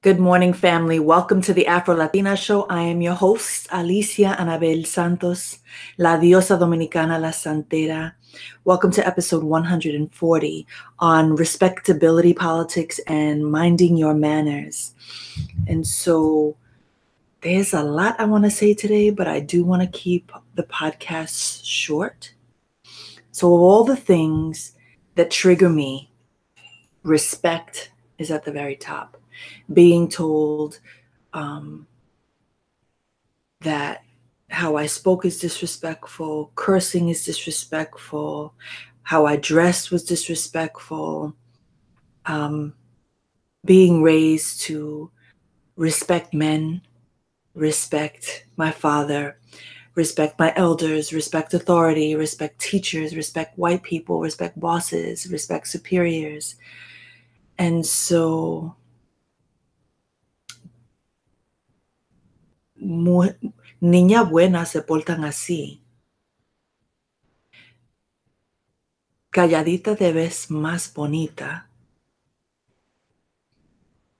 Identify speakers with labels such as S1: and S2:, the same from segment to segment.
S1: Good morning, family. Welcome to the Afro Latina Show. I am your host, Alicia Anabel Santos, La Diosa Dominicana, La Santera. Welcome to episode 140 on respectability politics and minding your manners. And so there's a lot I want to say today, but I do want to keep the podcast short. So of all the things that trigger me, respect is at the very top. Being told that how I spoke is disrespectful, cursing is disrespectful, how I dressed was disrespectful, being raised to respect men, respect my father, respect my elders, respect authority, respect teachers, respect white people, respect bosses, respect superiors. And so niña buena se portan así. Calladita te ves más bonita.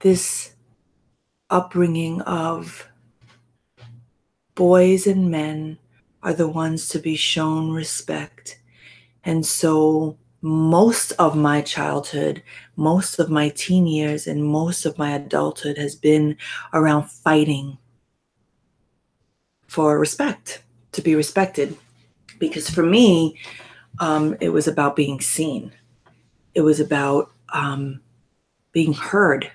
S1: This upbringing of boys and men are the ones to be shown respect. And so most of my childhood, most of my teen years, and most of my adulthood has been around fighting for respect, to be respected. Because for me, it was about being seen. It was about being heard.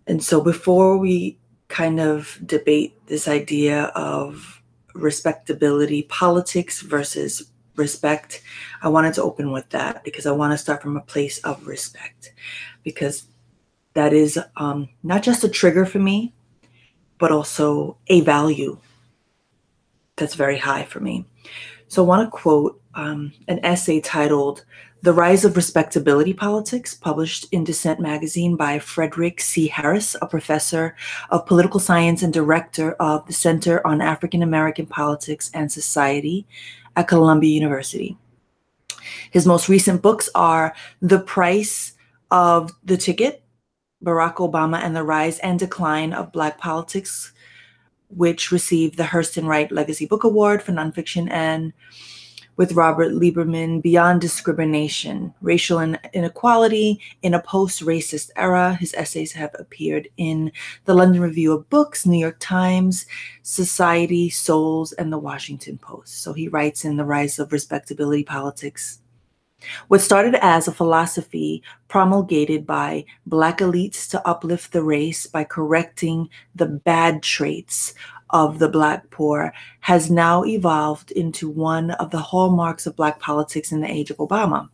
S1: And so before we kind of debate this idea of respectability, politics versus respect, I wanted to open with that because I want to start from a place of respect, because that is not just a trigger for me, but also a value that's very high for me. So I want to quote an essay titled "The Rise of Respectability Politics," published in Dissent magazine by Frederick C. Harris, a professor of political science and director of the Center on African American Politics and Society at Columbia University. His most recent books are The Price of the Ticket, Barack Obama and the Rise and Decline of Black Politics, which received the Hurston Wright Legacy Book Award for nonfiction, and with Robert Lieberman, Beyond Discrimination, Racial Inequality in a Post-Racist Era. His essays have appeared in the London Review of Books, New York Times, Society, Souls, and the Washington Post. So he writes in The Rise of Respectability Politics: what started as a philosophy promulgated by Black elites to uplift the race by correcting the bad traits of the Black poor has now evolved into one of the hallmarks of Black politics in the age of Obama.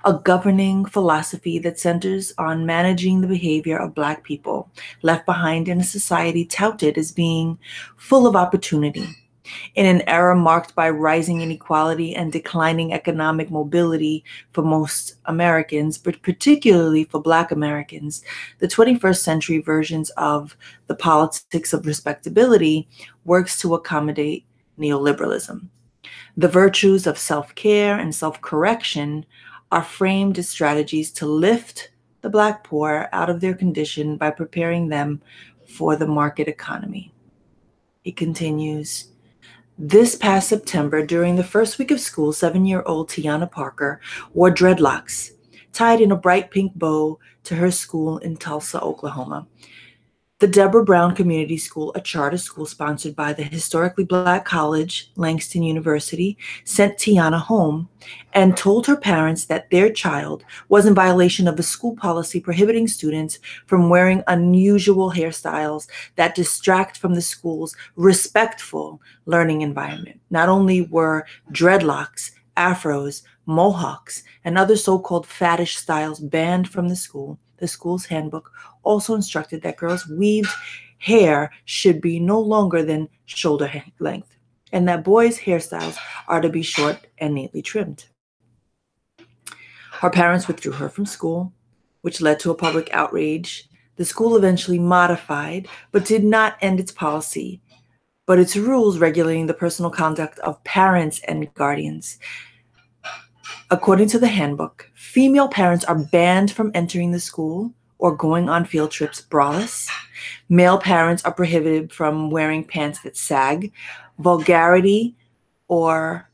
S1: A governing philosophy that centers on managing the behavior of Black people left behind in a society touted as being full of opportunity. In an era marked by rising inequality and declining economic mobility for most Americans, but particularly for Black Americans, the 21st century versions of the politics of respectability works to accommodate neoliberalism. The virtues of self-care and self-correction are framed as strategies to lift the Black poor out of their condition by preparing them for the market economy. He continues, this past September, during the first week of school, 7-year-old Tiana Parker wore dreadlocks tied in a bright pink bow to her school in Tulsa, Oklahoma. The Deborah Brown Community School, a charter school sponsored by the historically Black college, Langston University, sent Tiana home and told her parents that their child was in violation of a school policy prohibiting students from wearing unusual hairstyles that distract from the school's respectful learning environment. Not only were dreadlocks, afros, mohawks, and other so-called faddish styles banned from the school's handbook also instructed that girls' weaved hair should be no longer than shoulder length, and that boys' hairstyles are to be short and neatly trimmed. Her parents withdrew her from school, which led to a public outrage. The school eventually modified, but did not end its policy, but its rules regulating the personal conduct of parents and guardians. According to the handbook, female parents are banned from entering the school or going on field trips braless. Male parents are prohibited from wearing pants that sag. Vulgarity or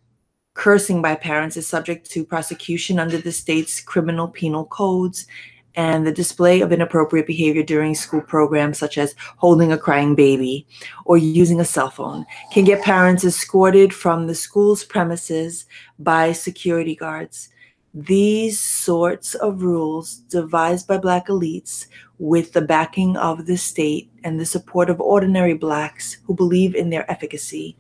S1: cursing by parents is subject to prosecution under the state's criminal penal codes, and the display of inappropriate behavior during school programs, such as holding a crying baby or using a cell phone, can get parents escorted from the school's premises by security guards. These sorts of rules, devised by Black elites with the backing of the state and the support of ordinary Blacks who believe in their efficacy,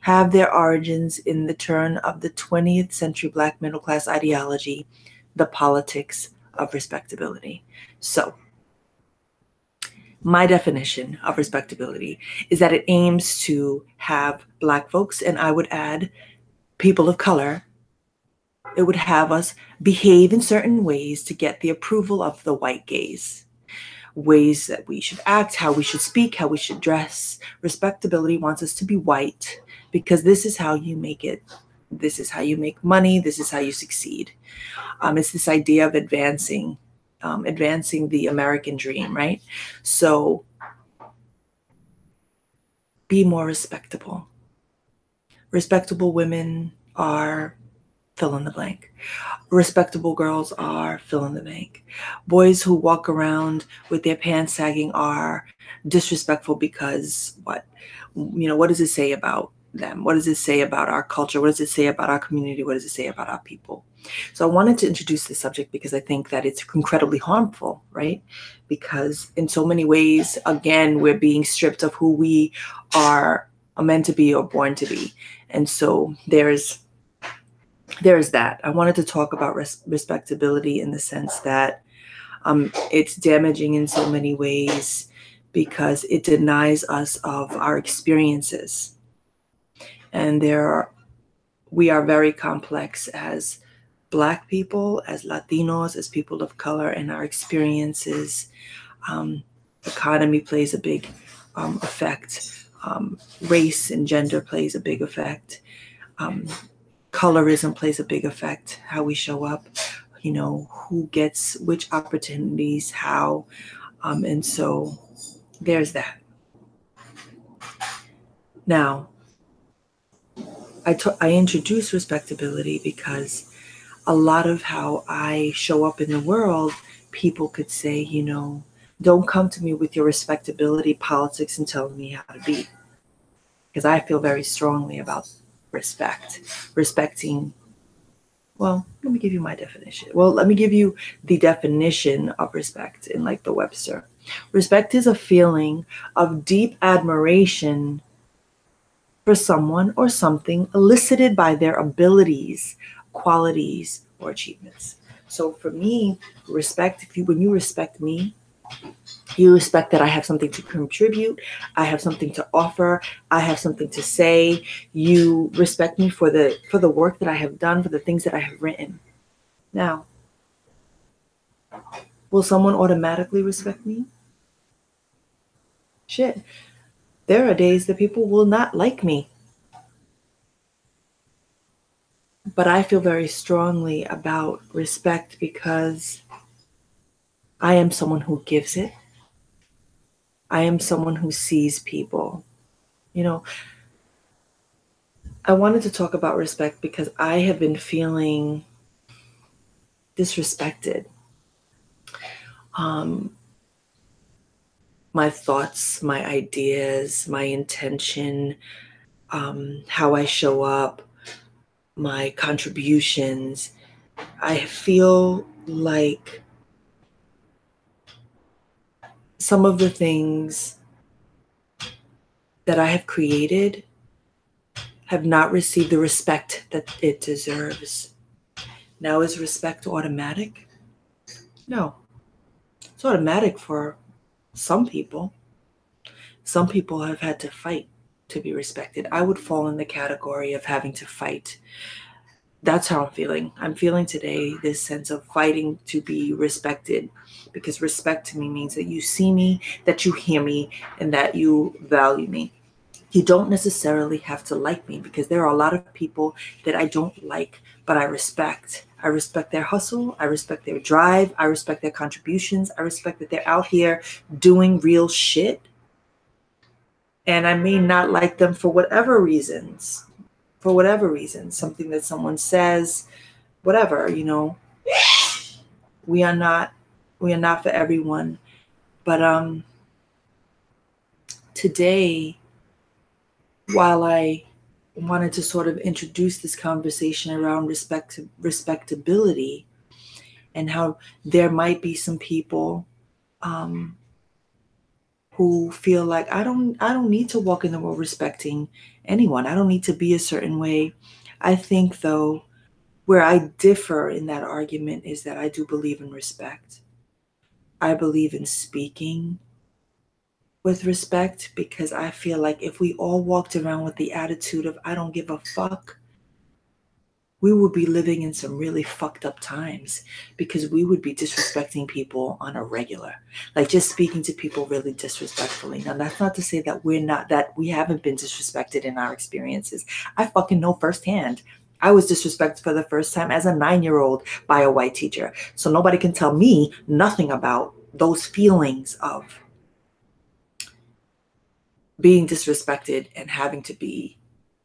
S1: have their origins in the turn of the 20th century Black middle class ideology, the politics of respectability. So, my definition of respectability is that it aims to have Black folks, and I would add people of color, it would have us behave in certain ways to get the approval of the white gaze. Ways that we should act, how we should speak, how we should dress. Respectability wants us to be white because this is how you make it. This is how you make money. This is how you succeed. It's this idea of advancing the American dream, right? So be more respectable. Respectable women are fill in the blank. Respectable girls are fill in the blank. Boys who walk around with their pants sagging are disrespectful because what? What does it say about them? What does it say about our culture? What does it say about our community? What does it say about our people? So I wanted to introduce this subject because I think that it's incredibly harmful, right? Because in so many ways, again, we're being stripped of who we are meant to be or born to be. And so there's that. I wanted to talk about respectability in the sense that it's damaging in so many ways because it denies us of our experiences. And we are very complex as Black people, as Latinos, as people of color, and our experiences. Economy plays a big effect. Race and gender plays a big effect. Colorism plays a big effect, how we show up, who gets which opportunities, how. And so there's that. Now, I introduce respectability because a lot of how I show up in the world, people could say, don't come to me with your respectability politics and tell me how to be. Because I feel very strongly about respecting. Well, let me give you my definition. Well, let me give you the definition of respect in like the Webster. Respect is a feeling of deep admiration for someone or something elicited by their abilities, qualities, or achievements. So for me, respect, when you respect me, you respect that I have something to contribute, I have something to offer, I have something to say. You respect me for the work that I have done, for the things that I have written. Now, will someone automatically respect me? Shit. There are days that people will not like me. But I feel very strongly about respect because I am someone who gives it. I am someone who sees people. I wanted to talk about respect because I have been feeling disrespected. My thoughts, my ideas, my intention, how I show up, my contributions. I feel like some of the things that I have created have not received the respect that it deserves. Now, is respect automatic? No. It's automatic for some people. Some people have had to fight to be respected. I would fall in the category of having to fight. That's how I'm feeling. I'm feeling today this sense of fighting to be respected, because respect to me means that you see me, that you hear me, and that you value me. You don't necessarily have to like me, because there are a lot of people that I don't like, but I respect. I respect their hustle. I respect their drive. I respect their contributions. I respect that they're out here doing real shit. And I may not like them for whatever reasons. Something that someone says, whatever, we are not for everyone. But today, while I wanted to sort of introduce this conversation around respectability, and how there might be some people um, who feel like I don't need to walk in the world respecting anyone. I don't need to be a certain way. I think, though, where I differ in that argument is that I do believe in respect. I believe in speaking with respect, because I feel like if we all walked around with the attitude of I don't give a fuck, we would be living in some really fucked up times, because we would be disrespecting people on a regular, like just speaking to people really disrespectfully. Now, that's not to say that we haven't been disrespected in our experiences. I fucking know firsthand. I was disrespected for the first time as a 9-year-old by a white teacher. So nobody can tell me nothing about those feelings of being disrespected and having to be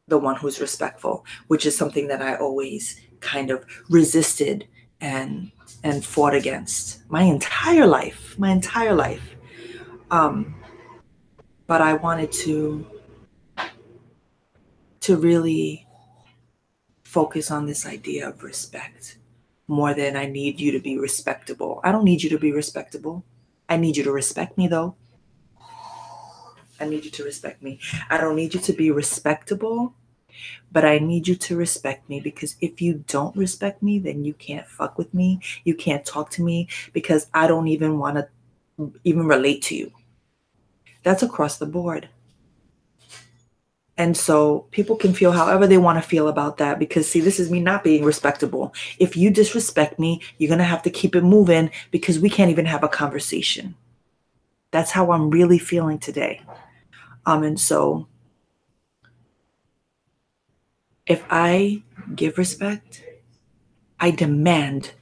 S1: the one who's respectful, which is something that I always kind of resisted and fought against my entire life. Um, but I wanted to really focus on this idea of respect more than I need you to be respectable. I don't need you to be respectable. I need you to respect me, though. I need you to respect me. I don't need you to be respectable, but I need you to respect me, because if you don't respect me, then you can't fuck with me. You can't talk to me, because I don't even want to even relate to you. That's across the board. And so people can feel however they want to feel about that, because see, this is me not being respectable. If you disrespect me, you're going to have to keep it moving, because we can't even have a conversation. That's how I'm really feeling today. And so if I give respect, I demand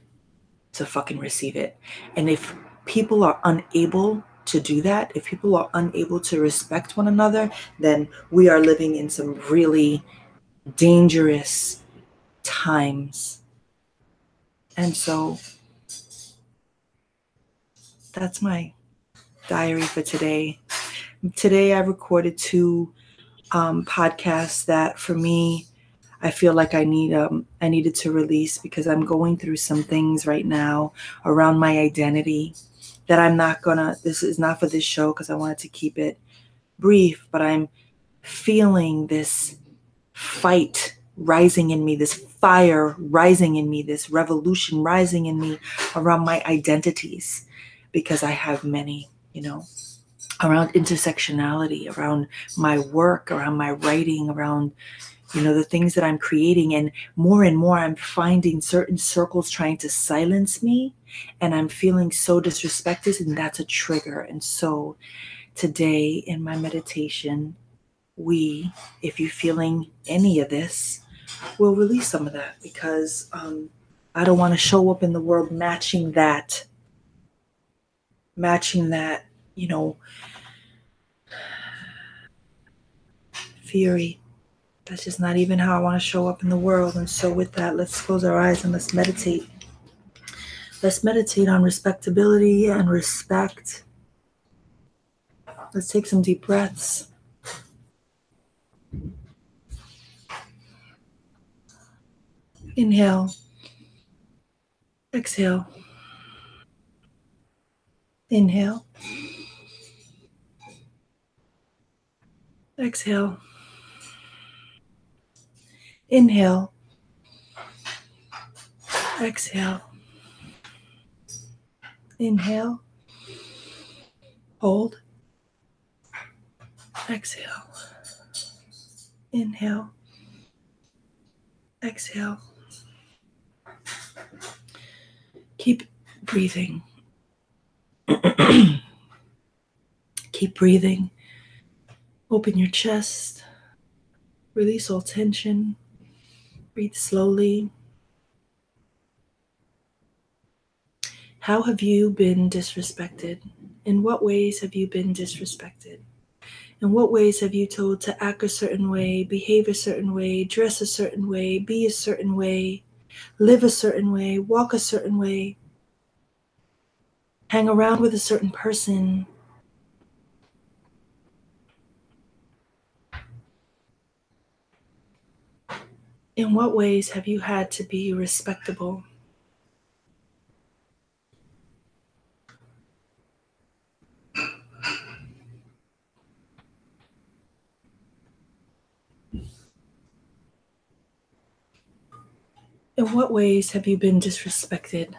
S1: to fucking receive it. And if people are unable to do that, if people are unable to respect one another, then we are living in some really dangerous times. And so that's my diary for today. Today I recorded 2 podcasts that for me, I feel like I needed to release, because I'm going through some things right now around my identity that this is not for this show, because I wanted to keep it brief, but I'm feeling this fight rising in me, this fire rising in me, this revolution rising in me around my identities, because I have many, around intersectionality, around my work, around my writing, around the things that I'm creating. And more I'm finding certain circles trying to silence me, and I'm feeling so disrespected, and that's a trigger. And so today in my meditation, if you're feeling any of this, we'll release some of that, because I don't want to show up in the world matching that, fury. That's just not even how I want to show up in the world. And so with that, let's close our eyes and let's meditate. Let's meditate on respectability and respect. Let's take some deep breaths. Inhale. Exhale. Inhale. Exhale. Inhale. Exhale. Inhale. Hold. Exhale. Inhale. Exhale. Keep breathing. Keep breathing. Open your chest. Release all tension. Breathe slowly. How have you been disrespected? In what ways have you been disrespected? In what ways have you told to act a certain way, behave a certain way, dress a certain way, be a certain way, live a certain way, walk a certain way, hang around with a certain person? In what ways have you had to be respectable? In what ways have you been disrespected?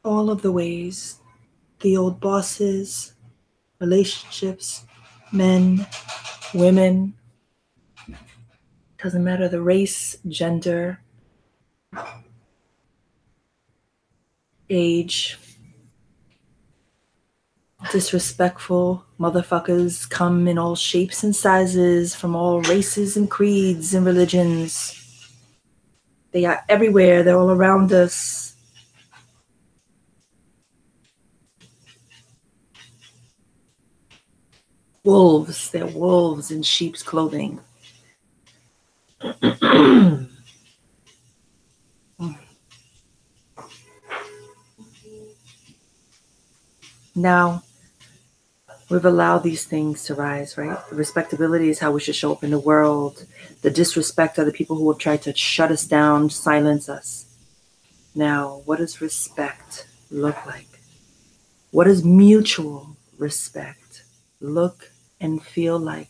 S1: All of the ways. The old bosses, relationships, men, women, doesn't matter the race, gender, age. Disrespectful motherfuckers come in all shapes and sizes, from all races and creeds and religions. They are everywhere. They're all around us. Wolves. They're wolves in sheep's clothing. Now, we've allowed these things to rise, right? The respectability is how we should show up in the world. The disrespect are the people who have tried to shut us down, silence us. Now, what does respect look like? What does mutual respect look and feel like?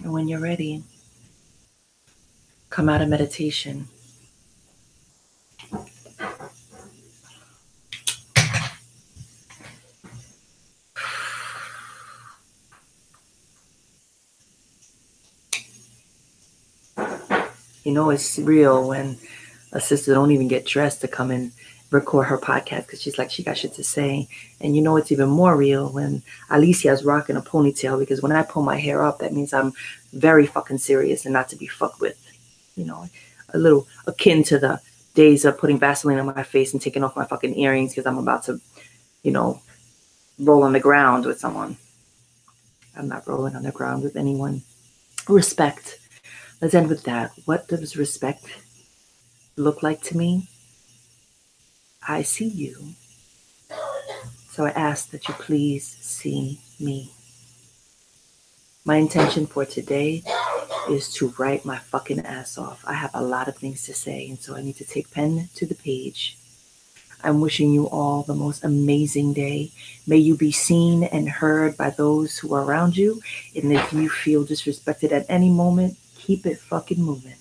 S1: And when you're ready, come out of meditation. You know it's real when a sister don't even get dressed to come and record her podcast because she's like, she got shit to say. And you know it's even more real when Alicia's rocking a ponytail, because when I pull my hair up, that means I'm very fucking serious and not to be fucked with. You know, a little akin to the days of putting Vaseline on my face and taking off my fucking earrings because I'm about to, you know, roll on the ground with someone. I'm not rolling on the ground with anyone. Respect. Let's end with that. What does respect look like to me? I see you. So I ask that you please see me. My intention for today is to write my fucking ass off. I have a lot of things to say, and so I need to take pen to the page. I'm wishing you all the most amazing day. May you be seen and heard by those who are around you. And if you feel disrespected at any moment, keep it fucking moving.